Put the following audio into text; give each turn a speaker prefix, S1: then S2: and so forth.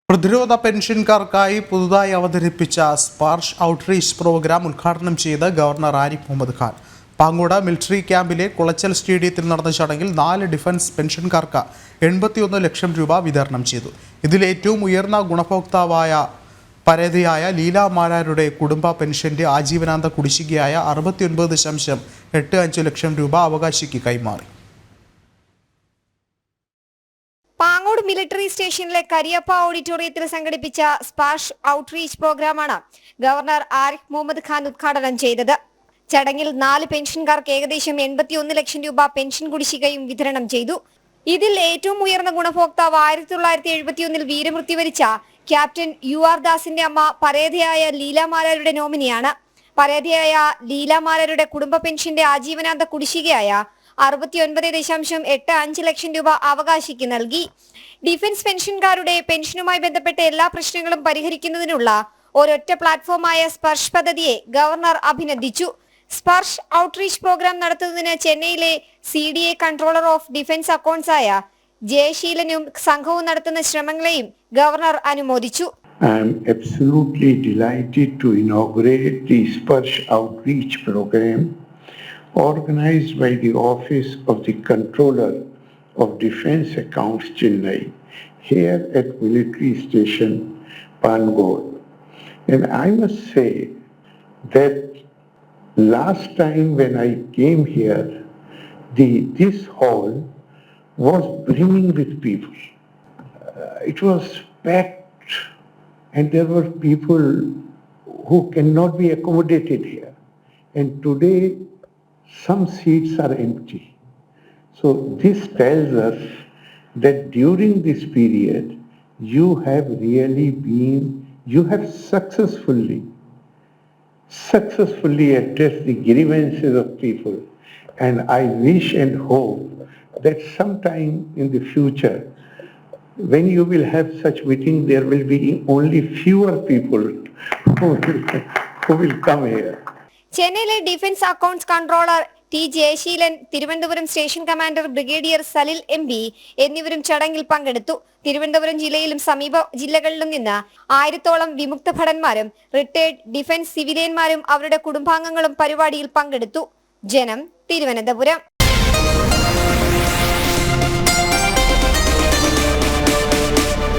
S1: പ്രതിരോധ പെൻഷൻകാർക്കായി പുതുതായി അവതരിപ്പിച്ച സ്പാർഷ് ഔട്ട്റീച്ച് പ്രോഗ്രാം ഉദ്ഘാടനം ചെയ്ത് ഗവർണർ ആരിഫ് മുഹമ്മദ് ഖാൻ. പാങ്ങോട് മിലിറ്ററി ക്യാമ്പിലെ കുളച്ചൽ സ്റ്റേഡിയത്തിൽ നടന്ന ചടങ്ങിൽ 4 ഡിഫൻസ് പെൻഷൻകാർക്ക് 81 ലക്ഷം രൂപ വിതരണം ചെയ്തു. ഇതിൽ ഏറ്റവും ഉയർന്ന ഗുണഭോക്താവായ പരേതയായ ലീല മാരാരുടെ കുടുംബ പെൻഷന്റെ ആജീവനാന്ത കുടിശ്ശികയായ 69.85 ലക്ഷം രൂപ അവകാശിക്ക് കൈമാറി.
S2: പാങ്ങോട് മിലിറ്ററി സ്റ്റേഷനിലെ കരിയപ്പ ഓഡിറ്റോറിയത്തിൽ സംഘടിപ്പിച്ച സ്പാർഷ് ഔട്ട്റീച്ച് പ്രോഗ്രാമാണ് ഗവർണർ ആരിഫ് മുഹമ്മദ് ഖാൻ ഉദ്ഘാടനം ചെയ്തത്. ചടങ്ങിൽ 4 പെൻഷൻകാർക്ക് ഏകദേശം 81 ലക്ഷം രൂപ പെൻഷൻ കുടിശ്ശികയും വിതരണം ചെയ്തു. ഇതിൽ ഏറ്റവും ഉയർന്ന ഗുണഭോക്താവ് 1971 വീരമൃത്യു വരിച്ച ക്യാപ്റ്റൻ UR ദാസിന്റെ അമ്മ പരേതയായ ലീല മാരാരുടെ നോമിനിയാണ്. പരേതയായ ലീല മാരാരുടെ കുടുംബ പെൻഷന്റെ ആജീവനാന്ത കുടിശ്ശികയായ 69.85 ലക്ഷം രൂപ അവകാശിക്ക് നൽകി. ഡിഫൻസ് പെൻഷൻകാരുടെ പെൻഷനുമായി ബന്ധപ്പെട്ട എല്ലാ പ്രശ്നങ്ങളും പരിഹരിക്കുന്നതിനുള്ള ഒരൊറ്റ പ്ലാറ്റ്ഫോമായ സ്പർശ് പദ്ധതിയെ ഗവർണർ അഭിനന്ദിച്ചു. സ്പർശ് ഔട്ട്റീച്ച് പ്രോഗ്രാം നടത്തുന്നതിന് ചെന്നൈയിലെ CDA controller of defence accounts ആയ ജയശീലനും സംഘവും നടത്തുന്ന ശ്രമങ്ങളെയും ഗവർണർ അനുമോദിച്ചു.
S3: I am absolutely delighted to inaugurate the Sparsh Outreach Program organized by the Office of the Controller of Defence Accounts, Chennai, here at Military Station, Pangod. And I must say that last time when I came here, this hall was brimming with people. It was packed and there were people who cannot be accommodated here. And today some seats are empty. So this tells us that during this period you have successfully addressed the grievances of people, and I wish and hope that sometime in the future when you will have such meeting there will be only fewer people who will come here.
S2: ചെന്നൈയിലെ defence accounts controller T. Jayaseelan, Thiruvananthapuram station commander brigadier Salil MB എന്നിവരും ചടങ്ങിൽ പങ്കെടുത്തു. തിരുവനന്തപുരം ജില്ലയിലും സമീപ ജില്ലകളിലും നിന്ന് 1000-ഓളം വിമുക്ത ഭടന്മാരും retired defence സിവിലിയന്മാരും അവരുടെ കുടുംബാംഗങ്ങളും പരിപാടിയിൽ പങ്കെടുത്തു. ജനം, തിരുവനന്തപുരം.